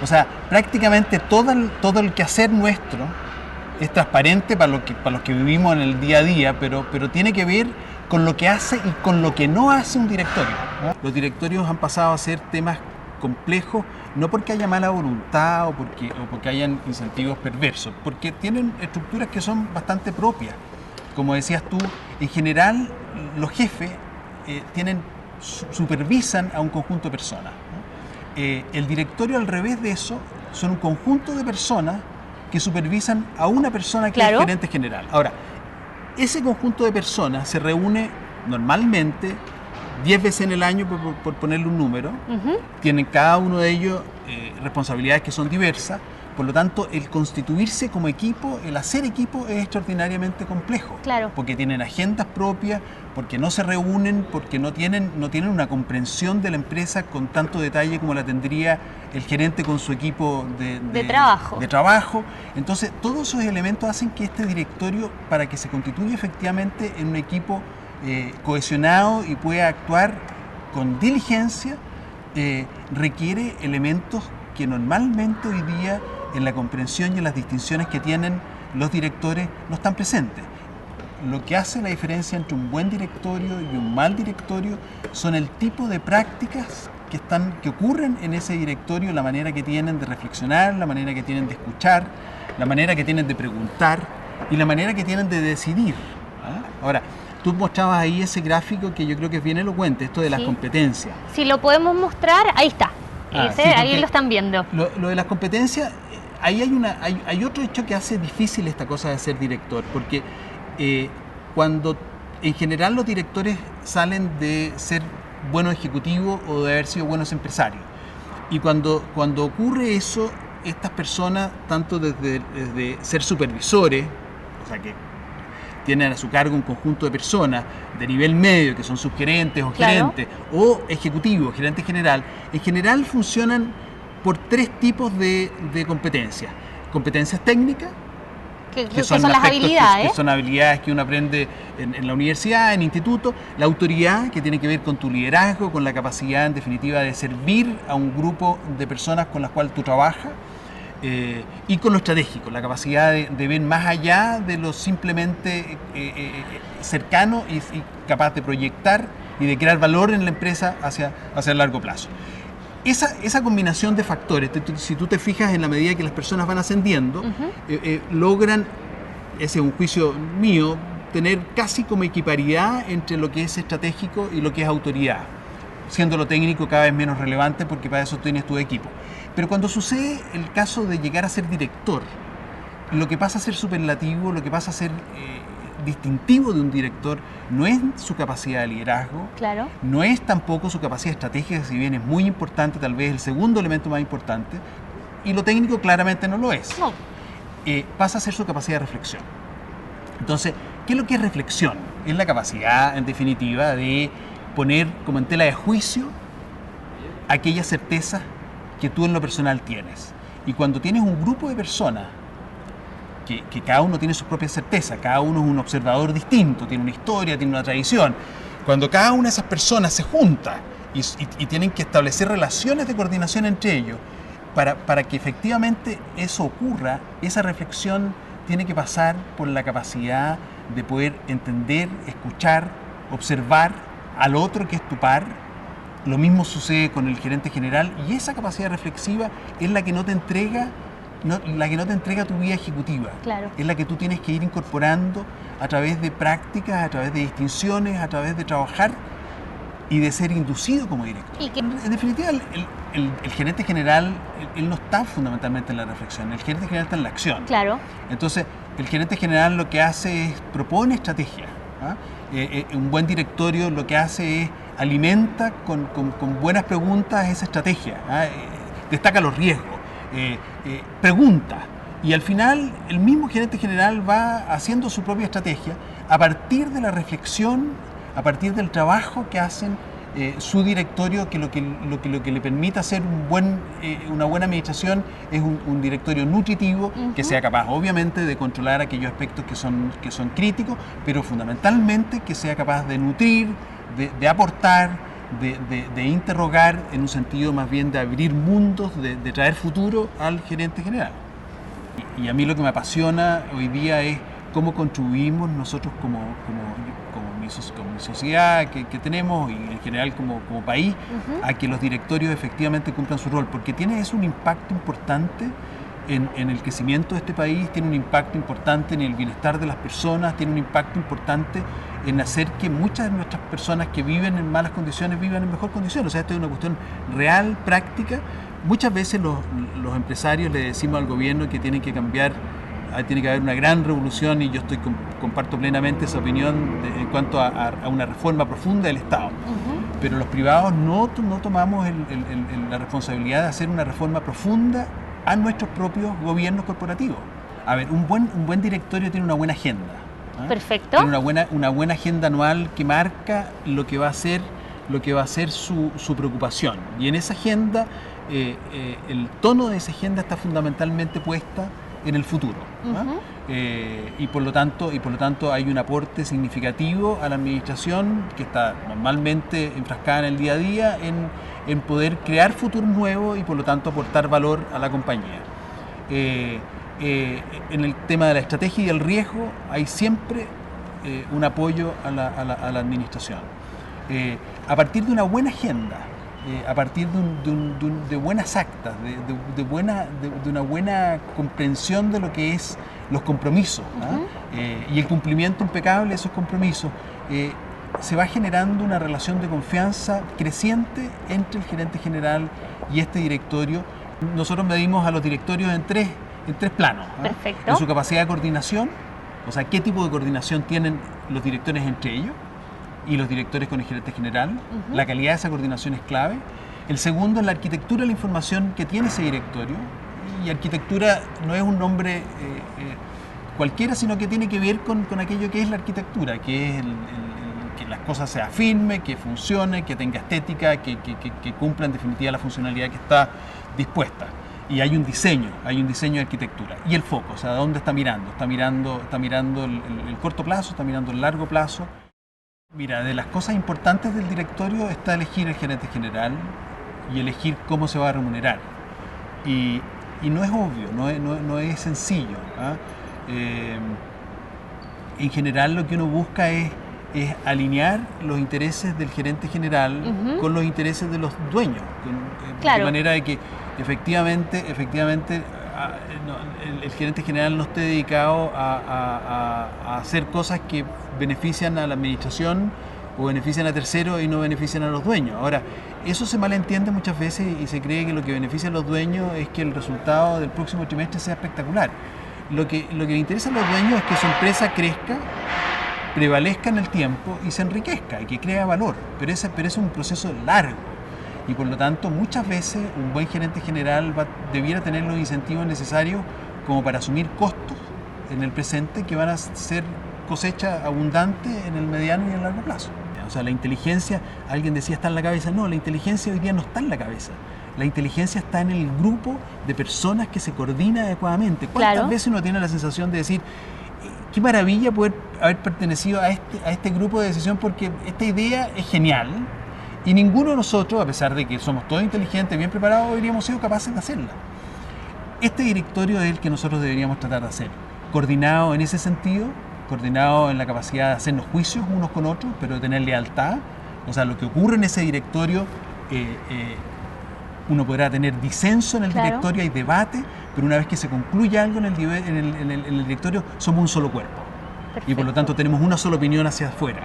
O sea, prácticamente todo el quehacer nuestro es transparente para los que vivimos en el día a día, pero tiene que ver con lo que hace y con lo que no hace un directorio, ¿no? Los directorios han pasado a ser temas complejos, no porque haya mala voluntad o porque hayan incentivos perversos, porque tienen estructuras que son bastante propias. Como decías tú, en general los jefes supervisan a un conjunto de personas, ¿no? El directorio, al revés de eso, son un conjunto de personas que supervisan a una persona que es el gerente general. Ahora, ese conjunto de personas se reúne normalmente 10 veces en el año, por ponerle un número. Tienen cada uno de ellos responsabilidades que son diversas. Por lo tanto, el constituirse como equipo, el hacer equipo es extraordinariamente complejo. Porque tienen agendas propias, porque no se reúnen, porque no tienen una comprensión de la empresa con tanto detalle como la tendría el gerente con su equipo de trabajo. Entonces, todos esos elementos hacen que este directorio, para que se constituya efectivamente en un equipo cohesionado y pueda actuar con diligencia, requiere elementos que normalmente hoy día en la comprensión y en las distinciones que tienen los directores no están presentes. Lo que hace la diferencia entre un buen directorio y un mal directorio son el tipo de prácticas que ocurren en ese directorio, la manera que tienen de reflexionar, la manera que tienen de escuchar, la manera que tienen de preguntar y la manera que tienen de decidir. Ahora, tú mostrabas ahí ese gráfico que yo creo que es bien elocuente, esto de las competencias. Si lo podemos mostrar, ahí está. Ahí lo están viendo. Lo de las competencias, ahí hay otro hecho que hace difícil esta cosa de ser director, porque cuando en general los directores salen de ser buenos ejecutivos o de haber sido buenos empresarios, y cuando ocurre eso, estas personas, tanto desde ser supervisores, o sea que tienen a su cargo un conjunto de personas de nivel medio, que son subgerentes o gerentes, o ejecutivos, gerente general, en general funcionan por tres tipos de competencias. Competencias técnicas, que son las habilidades. Que son habilidades que uno aprende en la universidad, en instituto. La autoridad, que tiene que ver con tu liderazgo, con la capacidad, en definitiva, de servir a un grupo de personas con las cuales tú trabajas. Y con lo estratégico, la capacidad de ver más allá de lo simplemente cercano y capaz de proyectar y de crear valor en la empresa hacia el largo plazo. Esa combinación de factores, si tú te fijas, en la medida que las personas van ascendiendo, logran, ese es un juicio mío, tener casi como equiparidad entre lo que es estratégico y lo que es autoridad, siendo lo técnico cada vez menos relevante porque para eso tienes tu equipo. Pero cuando sucede el caso de llegar a ser director, lo que pasa a ser superlativo, lo que pasa a ser distintivo de un director, no es su capacidad de liderazgo, no es tampoco su capacidad estratégica, si bien es muy importante, tal vez el segundo elemento más importante, y lo técnico claramente no lo es. Pasa a ser su capacidad de reflexión. Entonces, ¿qué es lo que es reflexión? Es la capacidad, en definitiva, de poner como en tela de juicio aquellas certezas que tú en lo personal tienes. Y cuando tienes un grupo de personas que cada uno tiene sus propias certezas, cada uno es un observador distinto, tiene una historia, tiene una tradición, cuando cada una de esas personas se junta y tienen que establecer relaciones de coordinación entre ellos, para que efectivamente eso ocurra, esa reflexión tiene que pasar por la capacidad de poder entender, escuchar, observar al otro que es tu par. Lo mismo sucede con el gerente general, y esa capacidad reflexiva es la que no te entrega tu vida ejecutiva. Es la que tú tienes que ir incorporando a través de prácticas, a través de distinciones, a través de trabajar y de ser inducido como director. En definitiva, el gerente general, él no está fundamentalmente en la reflexión, el gerente general está en la acción. Entonces, el gerente general lo que hace es propone estrategia. Un buen directorio lo que hace es alimenta con buenas preguntas esa estrategia, destaca los riesgos, pregunta, y al final el mismo gerente general va haciendo su propia estrategia a partir de la reflexión, a partir del trabajo que hacen su directorio, que lo que le permite hacer una buena administración es un directorio nutritivo, que sea capaz obviamente de controlar aquellos aspectos que son críticos, pero fundamentalmente que sea capaz de nutrir, de aportar, de interrogar en un sentido más bien de abrir mundos, de traer futuro al gerente general. Y a mí lo que me apasiona hoy día es cómo contribuimos nosotros como mi sociedad que tenemos y en general como país a que los directorios efectivamente cumplan su rol, porque tiene eso un impacto importante en el crecimiento de este país, tiene un impacto importante en el bienestar de las personas, tiene un impacto importante en hacer que muchas de nuestras personas que viven en malas condiciones vivan en mejor condición. O sea, esto es una cuestión real, práctica. Muchas veces los empresarios le decimos al gobierno que tienen que cambiar, tiene que haber una gran revolución, y yo comparto plenamente esa opinión en cuanto a una reforma profunda del Estado. Pero los privados no tomamos la responsabilidad de hacer una reforma profunda a nuestros propios gobiernos corporativos. A ver, un buen directorio tiene una buena agenda. Perfecto. Tiene una buena agenda anual que marca lo que va a ser su preocupación. Y en esa agenda, el tono de esa agenda está fundamentalmente puesta en el futuro. Y por lo tanto hay un aporte significativo a la administración que está normalmente enfrascada en el día a día en poder crear futuros nuevos y por lo tanto aportar valor a la compañía. En el tema de la estrategia y el riesgo hay siempre un apoyo a la administración. A partir de una buena agenda, a partir de buenas actas, de una buena comprensión de lo que es los compromisos y el cumplimiento impecable de esos compromisos, se va generando una relación de confianza creciente entre el gerente general y este directorio. Nosotros medimos a los directorios en tres planos. Perfecto. En su capacidad de coordinación, o sea, qué tipo de coordinación tienen los directores entre ellos y los directores con el gerente general. La calidad de esa coordinación es clave. El segundo es la arquitectura de la información que tiene ese directorio. Y arquitectura no es un nombre cualquiera, sino que tiene que ver con aquello que es la arquitectura, que es que las cosas sean firmes, que funcione, que tenga estética, que cumpla en definitiva la funcionalidad que está dispuesta. Y hay un diseño de arquitectura. Y el foco, o sea, ¿a dónde está mirando? Está mirando el corto plazo, está mirando el largo plazo. Mira, de las cosas importantes del directorio está elegir el gerente general y elegir cómo se va a remunerar. Y no es obvio, no es sencillo. En general lo que uno busca es alinear los intereses del gerente general con los intereses de los dueños. Claro. De manera de que efectivamente el gerente general no esté dedicado a hacer cosas que benefician a la administración o benefician a terceros y no benefician a los dueños. Ahora, eso se malentiende muchas veces y se cree que lo que beneficia a los dueños es que el resultado del próximo trimestre sea espectacular. Lo que le interesa a los dueños es que su empresa crezca, prevalezca en el tiempo y se enriquezca y que crea valor. Pero ese es un proceso largo. Y por lo tanto, muchas veces un buen gerente general debiera tener los incentivos necesarios como para asumir costos en el presente que van a ser cosecha abundante en el mediano y en el largo plazo. O sea, la inteligencia, alguien decía está en la cabeza. No, la inteligencia hoy día no está en la cabeza. La inteligencia está en el grupo de personas que se coordina adecuadamente. ¿Cuántas veces uno tiene la sensación de decir, qué maravilla poder haber pertenecido a este grupo de decisión porque esta idea es genial? Y ninguno de nosotros, a pesar de que somos todos inteligentes, bien preparados, habríamos sido capaces de hacerla. Este directorio es el que nosotros deberíamos tratar de hacer, coordinado en ese sentido, coordinado en la capacidad de hacernos juicios unos con otros, pero de tener lealtad. O sea, lo que ocurre en ese directorio, uno podrá tener disenso en el directorio, hay debate, pero una vez que se concluye algo en el directorio, somos un solo cuerpo. Perfecto. Y por lo tanto tenemos una sola opinión hacia afuera.